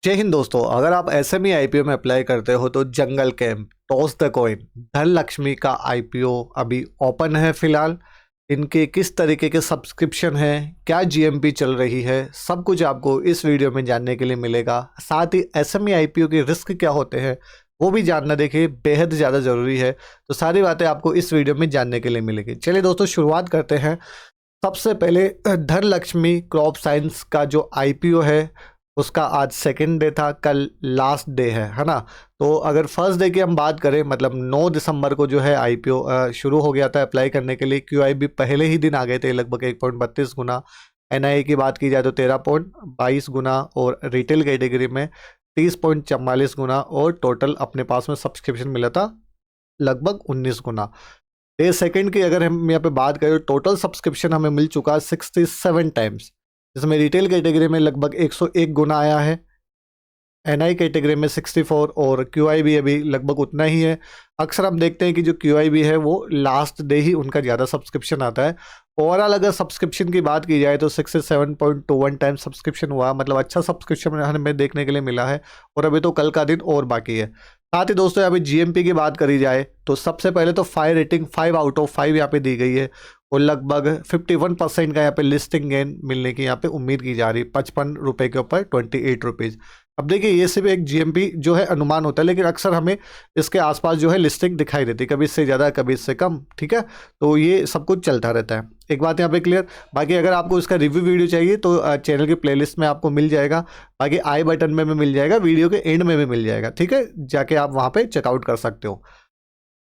जय हिंद दोस्तों। अगर आप एसएमई आईपीओ में अप्लाई करते हो तो जंगल कैंप, टॉस द कॉइन, धन लक्ष्मी का आईपीओ अभी ओपन है फिलहाल। इनके किस तरीके के सब्सक्रिप्शन है, क्या जीएमपी चल रही है, सब कुछ आपको इस वीडियो में जानने के लिए मिलेगा। साथ ही एसएमई आईपीओ के रिस्क क्या होते हैं वो भी जानना देखिए बेहद ज़्यादा ज़रूरी है। तो सारी बातें आपको इस वीडियो में जानने के लिए मिलेगी। चलिए दोस्तों शुरुआत करते हैं। सबसे पहले धन लक्ष्मी क्रॉप साइंस का जो आईपीओ है उसका आज सेकंड डे था, कल लास्ट डे है ना। तो अगर फर्स्ट डे की हम बात करें मतलब 9 दिसंबर को जो है आईपीओ शुरू हो गया था अप्लाई करने के लिए। क्यूआईबी पहले ही दिन आ गए थे लगभग 1.32 गुना। एनआई की बात की जाए तो 13.22 गुना और रिटेल कैटेगरी में 30.44 गुना और टोटल अपने पास में सब्सक्रिप्शन मिला था लगभग 19 गुना। डे सेकंड की अगर हम यहाँ पे बात करें टोटल सब्सक्रिप्शन हमें मिल चुका है 67 टाइम्स, जिसमें रिटेल कैटेगरी में लगभग 101 गुना आया है, एनआई कैटेगरी में 64 और क्यूआईबी अभी लगभग उतना ही है। अक्सर हम देखते हैं कि जो क्यूआईबी है वो लास्ट डे ही उनका ज़्यादा सब्सक्रिप्शन आता है। ओवरऑल अगर सब्सक्रिप्शन की बात की जाए तो 67.21 टाइम सब्सक्रिप्शन हुआ, मतलब अच्छा सब्सक्रिप्शन हमें देखने के लिए मिला है और अभी तो कल का दिन और बाकी है। साथ ही दोस्तों यहाँ पे जीएमपी की बात करी जाए तो सबसे पहले तो 5 रेटिंग 5 आउट ऑफ 5 यहाँ पे दी गई है और लगभग 51% का यहाँ पे लिस्टिंग गेन मिलने की यहाँ पे उम्मीद की जा रही है। 55 रुपये के ऊपर 28 रुपीज़। अब देखिए ये सिर्फ एक जीएमपी जो है अनुमान होता है, लेकिन अक्सर हमें इसके आसपास जो है लिस्टिंग दिखाई देती है, कभी इससे ज़्यादा कभी इससे कम। ठीक है, तो ये सब कुछ चलता रहता है। एक बात यहाँ पे क्लियर। बाकी अगर आपको इसका रिव्यू वीडियो चाहिए तो चैनल की प्लेलिस्ट में आपको मिल जाएगा, बाकी आई बटन में भी मिल जाएगा, वीडियो के एंड में भी मिल जाएगा। ठीक है, जाके आप वहाँ पे चेकआउट कर सकते हो।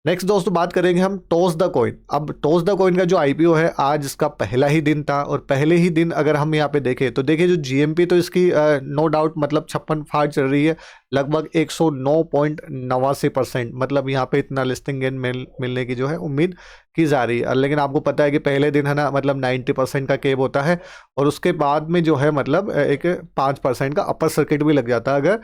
नेक्स्ट दोस्तों बात करेंगे हम टॉस द कॉइन। अब टॉस द कॉइन का जो आईपीओ है आज इसका पहला ही दिन था और पहले ही दिन अगर हम यहाँ पे देखें तो देखिए जो जीएमपी तो इसकी नो डाउट मतलब 56 फाड़ चल रही है, लगभग 109.89%। मतलब यहाँ पे इतना लिस्टिंग गेन मिलने की जो है उम्मीद की जा रही है। लेकिन आपको पता है कि पहले दिन है ना मतलब 90% का केब होता है और उसके बाद में जो है मतलब एक 5% का अपर सर्किट भी लग जाता है अगर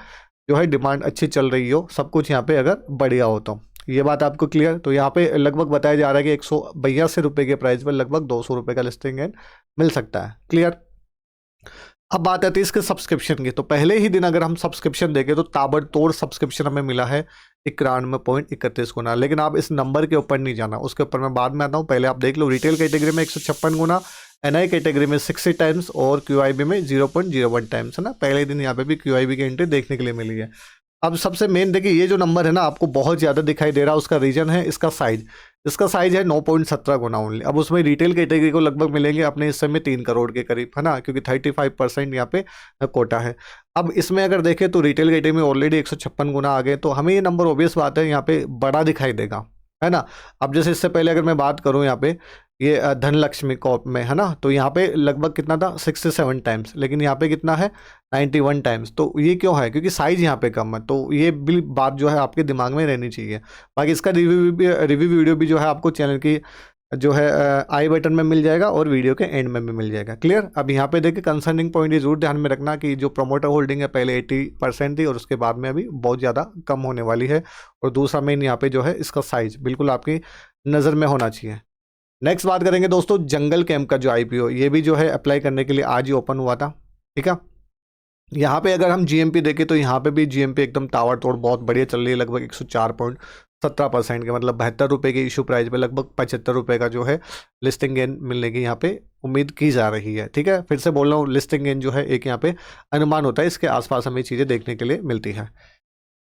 जो है डिमांड अच्छी चल रही हो, सब कुछ यहाँ पे अगर बढ़िया हो तो। ये बात आपको क्लियर। तो यहाँ पे लगभग बताया जा रहा है कि 182 रुपये के प्राइस पर लगभग 200 रुपये का लिस्टिंग गेन मिल सकता है। क्लियर। अब बात आती है इसके सब्सक्रिप्शन की। तो पहले ही दिन अगर हम सब्सक्रिप्शन देखें तो ताबड़तोड़ सब्सक्रिप्शन हमें मिला है 91.31 गुना। लेकिन आप इस नंबर के ऊपर नहीं जाना, उसके ऊपर मैं बाद में आता हूँ। पहले आप देख लो रिटेल कैटेगरी में 156 गुना, एनआई कैटेगरी में 60 टाइम्स और क्यूआईबी में 0.01 टाइम्स है ना। पहले दिन यहाँ पे भी क्यूआईबी की एंट्री देखने के लिए मिली है। अब सबसे मेन देखिए ये जो नंबर है ना आपको बहुत ज़्यादा दिखाई दे रहा है, उसका रीजन है इसका साइज। इसका साइज है 9.17 गुना ओनली। अब उसमें रिटेल कैटेगरी को लगभग मिलेंगे अपने हिस्से में 3 करोड़ के करीब है ना, क्योंकि 35% यहाँ पे कोटा है। अब इसमें अगर देखें तो रिटेल कैटेगरी में ऑलरेडी 156 गुना आ गए, तो हमें ये नंबर ऑब्वियस बात है यहाँ पे बड़ा दिखाई देगा है ना। अब जैसे इससे पहले अगर मैं बात करूँ यहाँ पे ये धन लक्ष्मी कॉप में है ना, तो यहाँ पे लगभग कितना था 67 टाइम्स, लेकिन यहाँ पे कितना है 91 टाइम्स। तो ये क्यों है, क्योंकि साइज यहाँ पे कम है। तो ये भी बात जो है आपके दिमाग में रहनी चाहिए। बाकी इसका रिव्यू वीडियो भी जो है आपको चैनल की जो है आई बटन में मिल जाएगा और वीडियो के एंड में भी मिल जाएगा। क्लियर। अब यहाँ पे देखिए कंसर्निंग पॉइंट ये जरूर ध्यान में रखना कि जो प्रमोटर होल्डिंग है पहले 80% थी और उसके बाद में अभी बहुत ज़्यादा कम होने वाली है। और दूसरा मेन यहाँ पे जो है इसका साइज बिल्कुल आपकी नज़र में होना चाहिए। नेक्स्ट बात करेंगे दोस्तों जंगल कैंप का जो आईपीओ, ये भी जो है अप्लाई करने के लिए आज ही ओपन हुआ था। ठीक है, यहाँ पे अगर हम जीएमपी देखें तो यहाँ पे भी जीएमपी एकदम ताबड़तोड़ बहुत बढ़िया चल रही है, लगभग 104.17% के, मतलब 72 रुपये के इशू प्राइस पे लगभग 75 रुपये का जो है लिस्टिंग गेन मिलने की यहाँ पे उम्मीद की जा रही है। ठीक है, फिर से बोल रहा हूँ लिस्टिंग गेन जो है एक यहाँ पे अनुमान होता है, इसके आसपास हमें चीज़ें देखने के लिए मिलती है।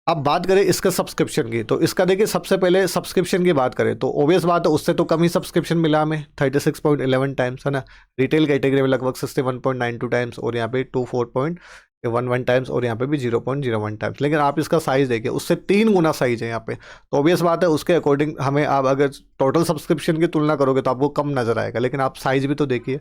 अब बात करें इसका सब्सक्रिप्शन की, तो इसका देखिए सबसे पहले सब्सक्रिप्शन की बात करें तो ओबियस बात है उससे तो कम ही सब्सक्रिप्शन मिला हमें 36.11 टाइम्स है ना। रिटेल कैटेगरी में लगभग 61.92 टाइम्स और यहाँ पे 24.11 टाइम्स और यहाँ पे भी 0.01 टाइम्स। लेकिन आप इसका साइज़ देखिए उससे 3 गुना साइज है यहाँ पे। तो ओबियस बात है उसके अकॉर्डिंग हमें आप अगर टोटल सब्सक्रिप्शन की तुलना करोगे तो आपको कम नज़र आएगा, लेकिन आप साइज़ भी तो देखिए।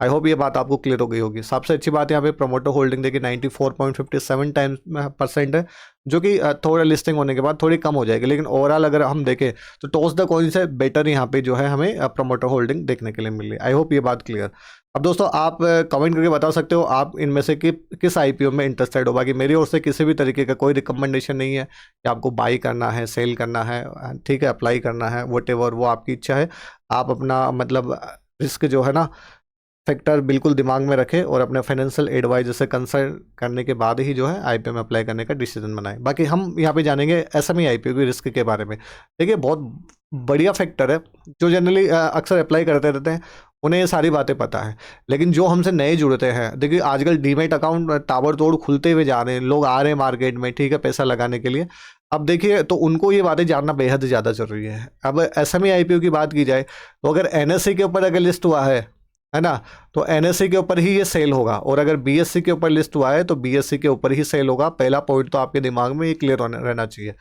आई होप ये बात आपको क्लियर हो गई होगी। सबसे अच्छी बात यहाँ पे प्रमोटर होल्डिंग देखिए 94.57 टाइम्स परसेंट है, जो कि थोड़ा लिस्टिंग होने के बाद थोड़ी कम हो जाएगी। लेकिन ओवरऑल अगर हम देखें तो टॉस द कॉइन से बेटर यहाँ पे जो है हमें प्रमोटर होल्डिंग देखने के लिए मिल रही है। आई होप ये बात क्लियर। अब दोस्तों आप कमेंट करके बता सकते हो आप इनमें से किस आईपीओ में इंटरेस्टेड हो। बाकी मेरी ओर से किसी भी तरीके का कोई रिकमेंडेशन नहीं है कि आपको बाई करना है, सेल करना है, ठीक है, अप्लाई करना है, वट एवर, वो आपकी इच्छा है। आप अपना मतलब रिस्क जो है ना फैक्टर बिल्कुल दिमाग में रखें और अपने फाइनेंशियल एडवाइजर से कंसल्ट करने के बाद ही जो है आईपीओ में अप्लाई करने का डिसीजन बनाएं। बाकी हम यहाँ पे जानेंगे एसएमई आईपीओ की रिस्क के बारे में। देखिए बहुत बढ़िया फैक्टर है, जो जनरली अक्सर अप्लाई करते रहते हैं उन्हें ये सारी बातें पता है। लेकिन जो हमसे नए जुड़ते हैं, देखिए आजकल डीमैट अकाउंट ताबड़तोड़ खुलते हुए जा रहे हैं, लोग आ रहे हैं मार्केट में, ठीक है, पैसा लगाने के लिए। अब देखिए तो उनको ये बातें जानना बेहद ज़्यादा ज़रूरी है। अब एसएमई आईपीओ की बात की जाए तो अगर एनएसई के ऊपर अगर लिस्ट हुआ है ना, तो एनएसई के ऊपर ही ये सेल होगा, और अगर बीएससी के ऊपर लिस्ट हुआ है तो बीएससी के ऊपर ही सेल होगा। पहला पॉइंट तो आपके दिमाग में ये क्लियर रहना चाहिए।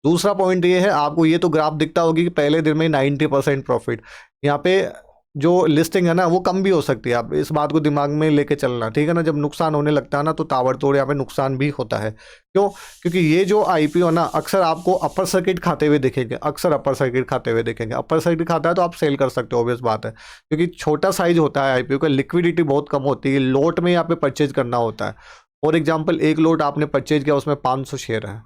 दूसरा पॉइंट ये है, आपको ये तो ग्राफ दिखता होगी कि पहले दिन में 90% प्रॉफिट। यहाँ पे जो लिस्टिंग है ना वो कम भी हो सकती है, आप इस बात को दिमाग में लेके चलना, ठीक है ना। जब नुकसान होने लगता है ना तो ताबड़तोड़ यहाँ पे नुकसान भी होता है। क्यों? क्योंकि ये जो आईपीओ ना अक्सर आपको अपर सर्किट खाते हुए दिखेंगे, अक्सर अपर सर्किट खाते हुए दिखेंगे। अपर सर्किट खाता है तो आप सेल कर सकते हो, ऑब्वियस बात है, क्योंकि छोटा साइज होता है आईपीओ का, लिक्विडिटी बहुत कम होती है, लोट में यहाँ पे परचेज करना होता है। फॉर एग्जाम्पल एक लोट आपने परचेज किया, उसमें 500 शेयर है,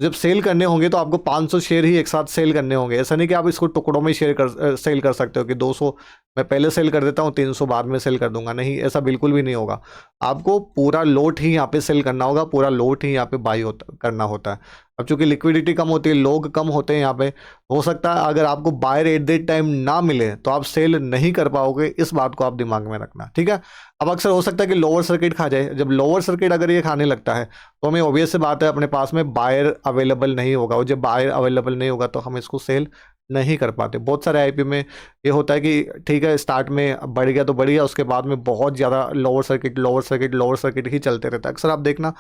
जब सेल करने होंगे तो आपको 500 शेयर ही एक साथ सेल करने होंगे। ऐसा नहीं कि आप इसको टुकड़ों में सेल कर सकते हो कि 200 मैं पहले सेल कर देता हूँ, 300 बाद में सेल कर दूंगा। नहीं, ऐसा बिल्कुल भी नहीं होगा। आपको पूरा लोट ही यहाँ पे सेल करना होगा, पूरा लोट ही यहाँ पे बाई करना होता है। अब चूंकि लिक्विडिटी कम होती है, लोग कम होते हैं यहाँ पे, हो सकता है अगर आपको बायर एट दैट टाइम ना मिले तो आप सेल नहीं कर पाओगे। इस बात को आप दिमाग में रखना, ठीक है। अब अक्सर हो सकता है कि लोअर सर्किट खा जाए। जब लोअर सर्किट अगर ये खाने लगता है तो हमें ऑब्वियस से बात है अपने पास में बायर अवेलेबल नहीं होगा, और जब बायर अवेलेबल नहीं होगा तो हम इसको सेल नहीं कर पाते। बहुत सारे आईपी में ये होता है कि ठीक है स्टार्ट में बढ़ गया तो बढ़ गया, उसके बाद में बहुत ज़्यादा lower circuit lower circuit lower circuit ही चलते रहता है। अक्सर आप देखना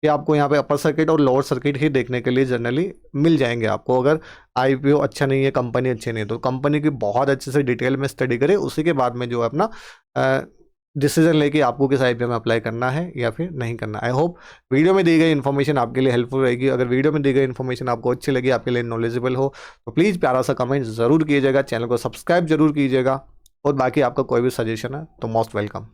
कि आपको यहाँ पे अपर सर्किट और लोअर सर्किट ही देखने के लिए जनरली मिल जाएंगे आपको। अगर आईपीओ अच्छा नहीं है, कंपनी अच्छी नहीं है, तो कंपनी की बहुत अच्छे से डिटेल में स्टडी करें, उसी के बाद में जो है अपना डिसीजन लेके आपको किस आईपीओ में अप्लाई करना है या फिर नहीं करना। आई होप वीडियो में दी गई इन्फॉर्मेशन आपके लिए हेल्पफुल रहेगी। अगर वीडियो में दी गई इन्फॉर्मेशन आपको अच्छी लगी, आपके लिए नॉलेजेबल हो, तो प्लीज़ प्यारा सा कमेंट ज़रूर कीजिएगा, चैनल को सब्सक्राइब जरूर कीजिएगा, और बाकी आपका कोई भी सजेशन है तो मोस्ट वेलकम।